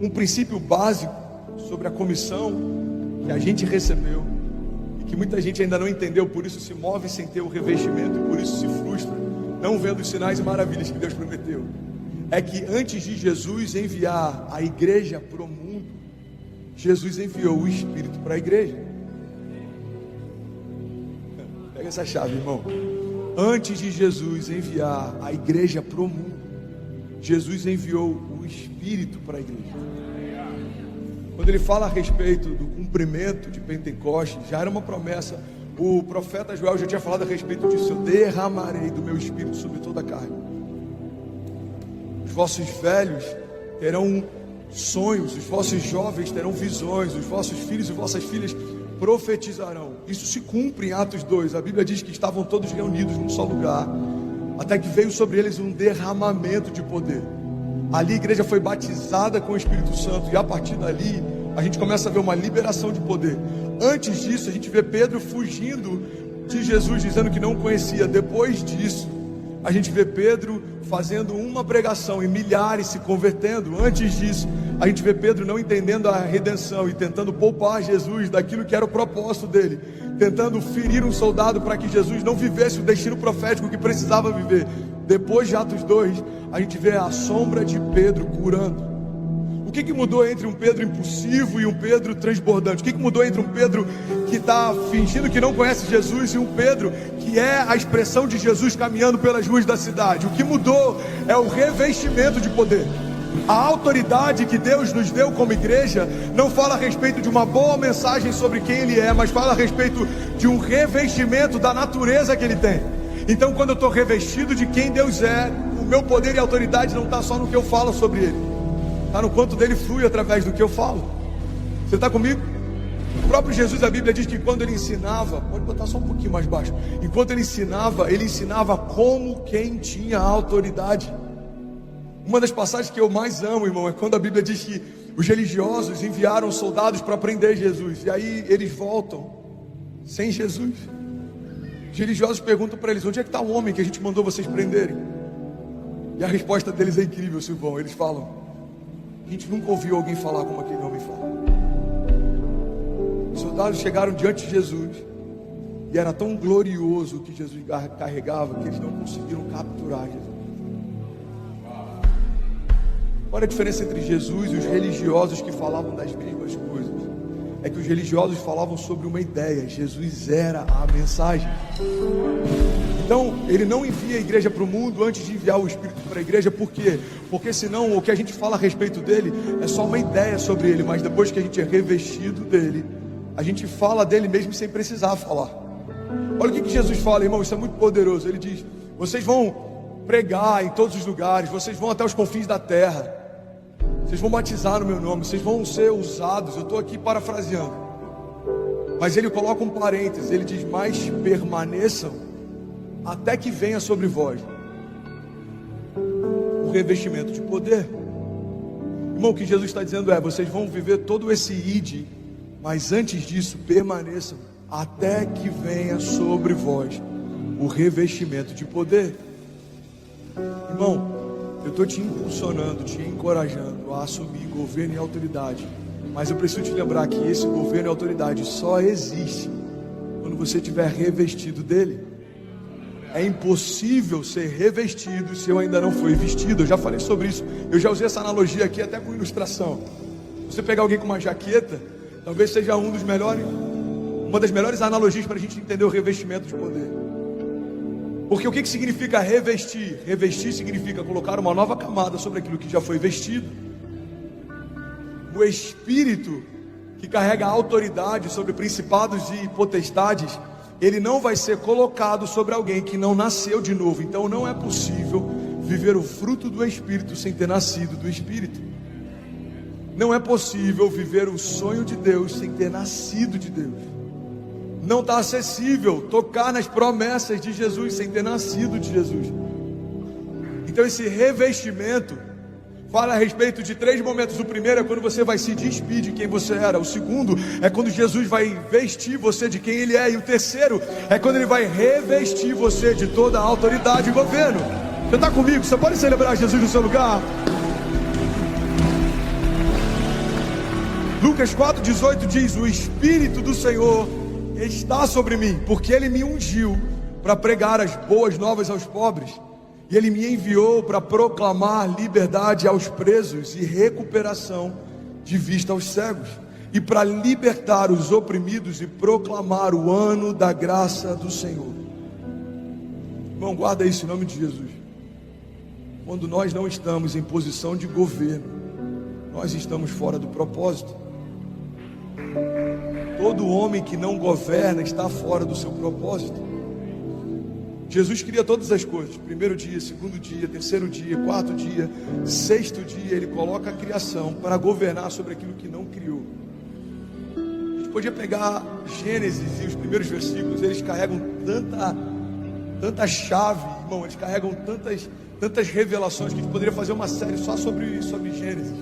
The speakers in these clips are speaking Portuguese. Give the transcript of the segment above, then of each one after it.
um princípio básico sobre a comissão que a gente recebeu e que muita gente ainda não entendeu, por isso se move sem ter o revestimento e por isso se frustra, não vendo os sinais e maravilhas que Deus prometeu. É que antes de Jesus enviar a igreja para o mundo, Jesus enviou o Espírito para a igreja. Pega essa chave, irmão. Antes de Jesus enviar a igreja para o mundo, Jesus enviou o Espírito para a igreja. Quando ele fala a respeito do cumprimento de Pentecostes, já era uma promessa. O profeta Joel já tinha falado a respeito disso: eu derramarei do meu Espírito sobre toda a carne. Os vossos velhos terão sonhos, os vossos jovens terão visões, os vossos filhos e vossas filhas profetizarão. Isso se cumpre em Atos 2. A Bíblia diz que estavam todos reunidos num só lugar, até que veio sobre eles um derramamento de poder. Ali a igreja foi batizada com o Espírito Santo, e a partir dali a gente começa a ver uma liberação de poder. Antes disso a gente vê Pedro fugindo de Jesus, dizendo que não o conhecia. Depois disso a gente vê Pedro fazendo uma pregação e milhares se convertendo. Antes disso a gente vê Pedro não entendendo a redenção e tentando poupar Jesus daquilo que era o propósito dele, tentando ferir um soldado para que Jesus não vivesse o destino profético que precisava viver. Depois de Atos 2, a gente vê a sombra de Pedro curando. O que mudou entre um Pedro impulsivo e um Pedro transbordante? O que mudou entre um Pedro que está fingindo que não conhece Jesus e um Pedro que é a expressão de Jesus caminhando pelas ruas da cidade? O que mudou é o revestimento de poder. A autoridade que Deus nos deu como igreja não fala a respeito de uma boa mensagem sobre quem Ele é, mas fala a respeito de um revestimento da natureza que Ele tem. Então, quando eu estou revestido de quem Deus é, o meu poder e autoridade não está só no que eu falo sobre Ele, está no quanto dele flui através do que eu falo. Você está comigo? O próprio Jesus, a Bíblia diz que quando Ele ensinava, pode botar só um pouquinho mais baixo, enquanto Ele ensinava como quem tinha autoridade. Uma das passagens que eu mais amo, irmão, é quando a Bíblia diz que os religiosos enviaram soldados para prender Jesus, e aí eles voltam sem Jesus. Os religiosos perguntam para eles: onde é que está o homem que a gente mandou vocês prenderem? E a resposta deles é incrível, Silvão. Eles falam: a gente nunca ouviu alguém falar como aquele homem fala. Os soldados chegaram diante de Jesus, e era tão glorioso o que Jesus carregava, que eles não conseguiram capturar Jesus. Qual é a diferença entre Jesus e os religiosos que falavam das mesmas coisas? É que os religiosos falavam sobre uma ideia, Jesus era a mensagem. Então, Ele não envia a igreja para o mundo antes de enviar o Espírito para a igreja. Por quê? Porque senão o que a gente fala a respeito dele é só uma ideia sobre ele, mas depois que a gente é revestido dele, a gente fala dele mesmo sem precisar falar. Olha o que Jesus fala, irmão, isso é muito poderoso. Ele diz: vocês vão pregar em todos os lugares, vocês vão até os confins da terra, vocês vão batizar no meu nome, vocês vão ser usados. Eu estou aqui parafraseando, mas ele coloca um parênteses, ele diz: mas permaneçam até que venha sobre vós o revestimento de poder. Irmão, o que Jesus está dizendo é: vocês vão viver todo esse id, mas antes disso permaneçam até que venha sobre vós o revestimento de poder. Irmão, eu estou te impulsionando, te encorajando a assumir governo e autoridade, mas eu preciso te lembrar que esse governo e autoridade só existe quando você estiver revestido dele. É impossível ser revestido se eu ainda não fui vestido. Eu já falei sobre isso, eu já usei essa analogia aqui até com ilustração. Você pegar alguém com uma jaqueta, talvez seja uma das melhores analogias para a gente entender o revestimento de poder. Porque o que significa revestir? Revestir significa colocar uma nova camada sobre aquilo que já foi vestido. O Espírito que carrega a autoridade sobre principados e potestades, ele não vai ser colocado sobre alguém que não nasceu de novo. Então não é possível viver o fruto do Espírito sem ter nascido do Espírito. Não é possível viver o sonho de Deus sem ter nascido de Deus. Não está acessível tocar nas promessas de Jesus sem ter nascido de Jesus. Então esse revestimento fala a respeito de 3 momentos. O primeiro é quando você vai se despedir de quem você era. O segundo é quando Jesus vai vestir você de quem Ele é. E o terceiro é quando Ele vai revestir você de toda a autoridade e governo. Você está comigo? Você pode celebrar Jesus no seu lugar? Lucas 4,18 diz: o Espírito do Senhor está sobre mim, porque Ele me ungiu para pregar as boas novas aos pobres, e Ele me enviou para proclamar liberdade aos presos e recuperação de vista aos cegos, e para libertar os oprimidos e proclamar o ano da graça do Senhor. Irmão, guarda isso em nome de Jesus. Quando nós não estamos em posição de governo, nós estamos fora do propósito. Todo homem que não governa está fora do seu propósito. Jesus cria todas as coisas: primeiro dia, segundo dia, terceiro dia, quarto dia, sexto dia. Ele coloca a criação para governar sobre aquilo que não criou. A gente podia pegar Gênesis e os primeiros versículos, eles carregam tanta chave, irmão, eles carregam tantas revelações, que a gente poderia fazer uma série só sobre Gênesis.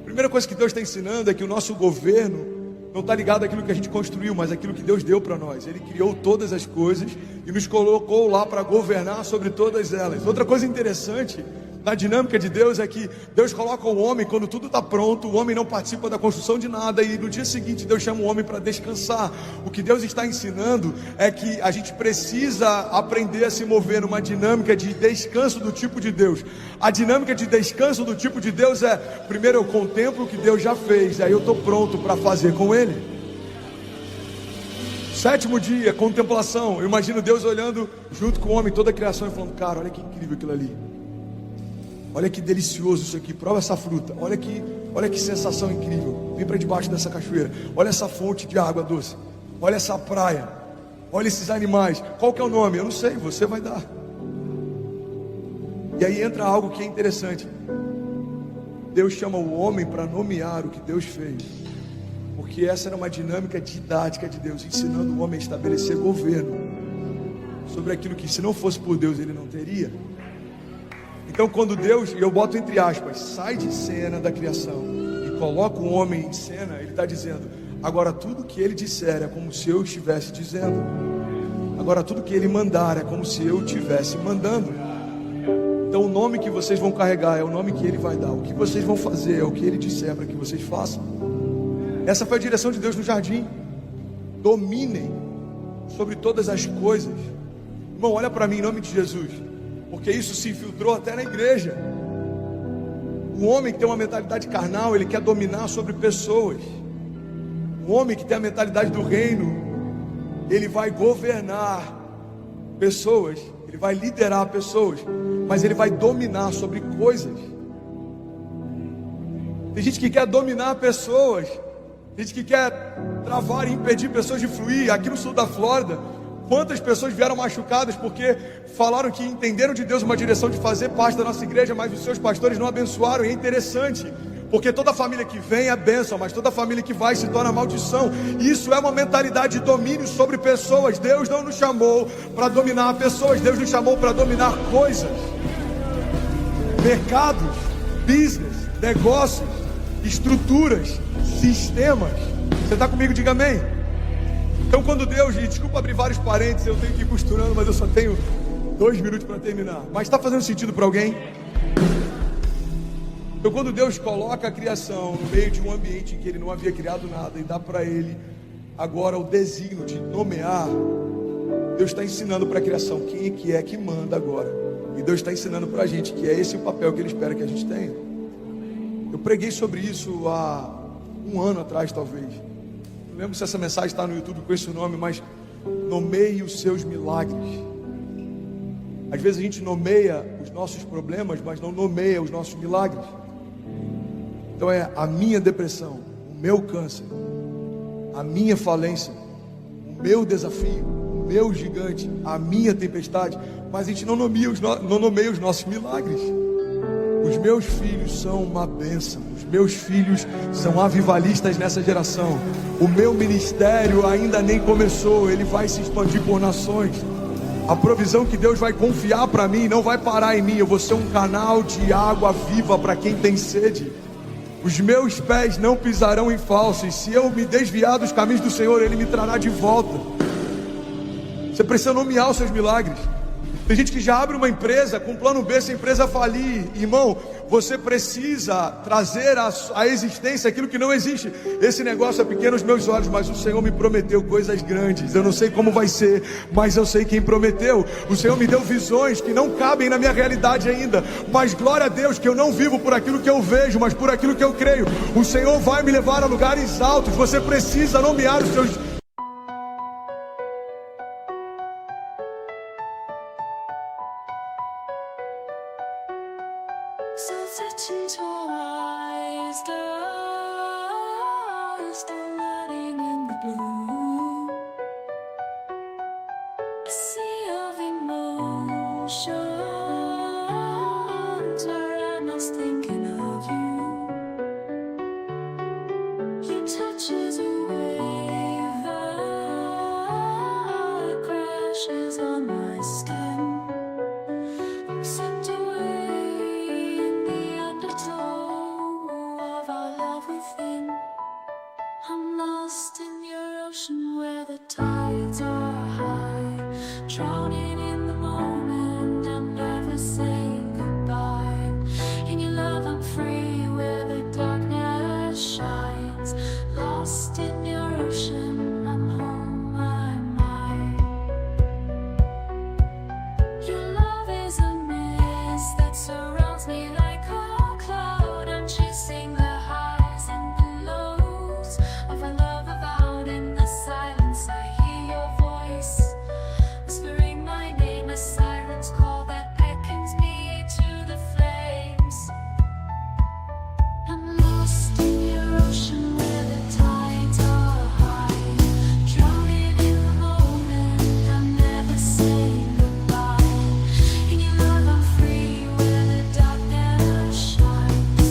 A primeira coisa que Deus está ensinando é que o nosso governo não está ligado àquilo que a gente construiu, mas àquilo que Deus deu para nós. Ele criou todas as coisas e nos colocou lá para governar sobre todas elas. Outra coisa interessante na dinâmica de Deus é que Deus coloca o homem quando tudo está pronto. O homem não participa da construção de nada, e no dia seguinte Deus chama o homem para descansar. O que Deus está ensinando é que a gente precisa aprender a se mover numa dinâmica de descanso do tipo de Deus. A dinâmica de descanso do tipo de Deus é: primeiro eu contemplo o que Deus já fez, aí eu estou pronto para fazer com Ele. Sétimo dia, contemplação. Eu imagino Deus olhando junto com o homem toda a criação e falando: cara, olha que incrível aquilo ali. Olha que delicioso isso aqui, prova essa fruta. Olha que sensação incrível. Vem para debaixo dessa cachoeira. Olha essa fonte de água doce. Olha essa praia. Olha esses animais. Qual que é o nome? Eu não sei, você vai dar. E aí entra algo que é interessante. Deus chama o homem para nomear o que Deus fez, porque essa era uma dinâmica didática de Deus, ensinando o homem a estabelecer governo sobre aquilo que, se não fosse por Deus, ele não teria. Então, quando Deus, e eu boto entre aspas, sai de cena da criação e coloca o homem em cena, Ele está dizendo: agora tudo que Ele disser é como se eu estivesse dizendo. Agora tudo que Ele mandar é como se eu estivesse mandando. Então o nome que vocês vão carregar é o nome que Ele vai dar. O que vocês vão fazer é o que Ele disser para que vocês façam. Essa foi a direção de Deus no jardim. Dominem sobre todas as coisas. Irmão, olha para mim em nome de Jesus, porque isso se infiltrou até na igreja. O homem que tem uma mentalidade carnal, ele quer dominar sobre pessoas. O homem que tem a mentalidade do reino, ele vai governar pessoas, ele vai liderar pessoas, mas ele vai dominar sobre coisas. Tem gente que quer dominar pessoas, tem gente que quer travar e impedir pessoas de fluir. Aqui no sul da Flórida, quantas pessoas vieram machucadas porque falaram que entenderam de Deus uma direção de fazer parte da nossa igreja, mas os seus pastores não abençoaram. E é interessante, porque toda família que vem é bênção, mas toda família que vai se torna maldição. Isso é uma mentalidade de domínio sobre pessoas. Deus não nos chamou para dominar pessoas, Deus nos chamou para dominar coisas, mercados, business, negócios, estruturas, sistemas. Você está comigo? Diga amém. Então quando Deus, e desculpa abrir vários parênteses, eu tenho que ir costurando, mas eu só tenho 2 minutos para terminar. Mas está fazendo sentido para alguém? Então quando Deus coloca a criação no meio de um ambiente em que Ele não havia criado nada, e dá para Ele agora o desígnio de nomear, Deus está ensinando para a criação quem é que manda agora. E Deus está ensinando para a gente que é esse o papel que Ele espera que a gente tenha. Eu preguei sobre isso há 1 ano atrás, talvez. Não lembro se essa mensagem está no YouTube com esse nome, mas nomeie os seus milagres. Às vezes a gente nomeia os nossos problemas, mas não nomeia os nossos milagres. Então é a minha depressão, o meu câncer, a minha falência, o meu desafio, o meu gigante, a minha tempestade, mas a gente não nomeia os nossos milagres. Os meus filhos são uma bênção. Os meus filhos são avivalistas nessa geração. O meu ministério ainda nem começou, ele vai se expandir por nações. A provisão que Deus vai confiar para mim não vai parar em mim. Eu vou ser um canal de água viva para quem tem sede. Os meus pés não pisarão em falso, e se eu me desviar dos caminhos do Senhor, Ele me trará de volta. Você precisa nomear os seus milagres. Tem gente que já abre uma empresa com plano B se a empresa falir. Irmão, você precisa trazer à existência aquilo que não existe. Esse negócio é pequeno aos meus olhos, mas o Senhor me prometeu coisas grandes. Eu não sei como vai ser, mas eu sei quem prometeu. O Senhor me deu visões que não cabem na minha realidade ainda, mas glória a Deus que eu não vivo por aquilo que eu vejo, mas por aquilo que eu creio. O Senhor vai me levar a lugares altos. Você precisa nomear os seus... Such into eyes, lost and letting in the blue. A sea of emotions where I'm lost thinking of you. Your touch is a wave that crashes on my skin. Sent away of our love within. I'm lost in your ocean where the tides are high, drowning in the moment. I'm never saying goodbye. In your love I'm free where the darkness shines. Lost in your ocean, I'm home, I'm mine. Your love is a mist that surrounds me like a cloud. I'm chasing the highs and the lows of our love avowed. In the silence I hear your voice whispering my name, a siren's call that beckons me to the flames. I'm lost in your ocean where the tides are high, drowning in the moment. I'm never saying goodbye. In your love I'm free where the darkness shines.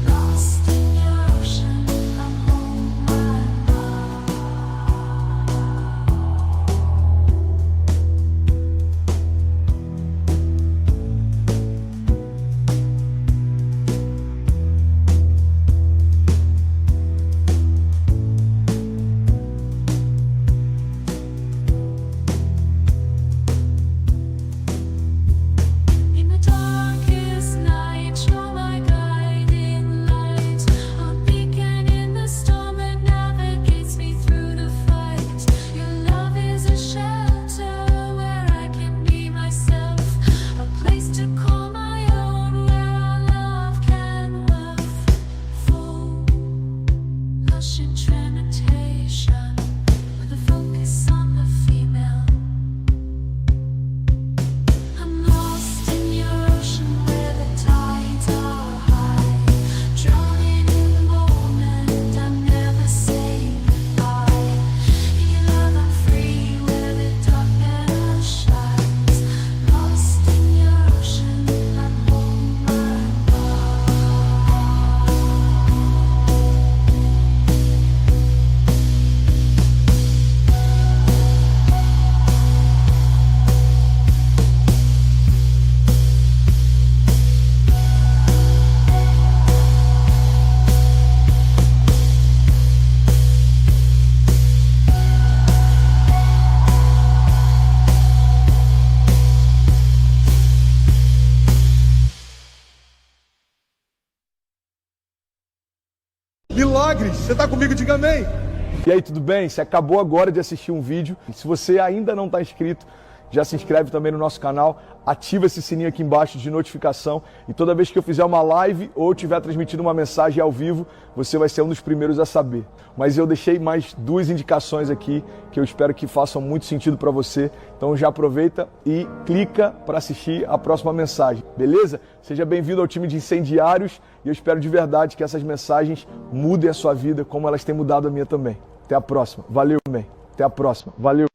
Lost in your ocean, I'm home, I'm in the darkest night, you're my guiding light, a beacon in the storm that navigates me through the fight. Your love is a shelter where I can be myself, a place to call my own, where our love can wealth full, lush in tremitation, with a focus on the female. I'm lost in your ocean where the tides are high, drowning in the moment. I'm never saying goodbye. In your love I'm free where the darkness shines. Lost in your ocean, I'm home, I'm Milagres, você está comigo? Diga amém. E aí, tudo bem? Você acabou agora de assistir um vídeo. Se você ainda não está inscrito, já se inscreve também no nosso canal, ativa esse sininho aqui embaixo de notificação e toda vez que eu fizer uma live ou estiver transmitindo uma mensagem ao vivo, você vai ser um dos primeiros a saber. Mas eu deixei mais 2 indicações aqui que eu espero que façam muito sentido para você. Então já aproveita e clica para assistir a próxima mensagem, beleza? Seja bem-vindo ao time de incendiários e eu espero de verdade que essas mensagens mudem a sua vida como elas têm mudado a minha também. Até a próxima. Valeu, man. Até a próxima. Valeu.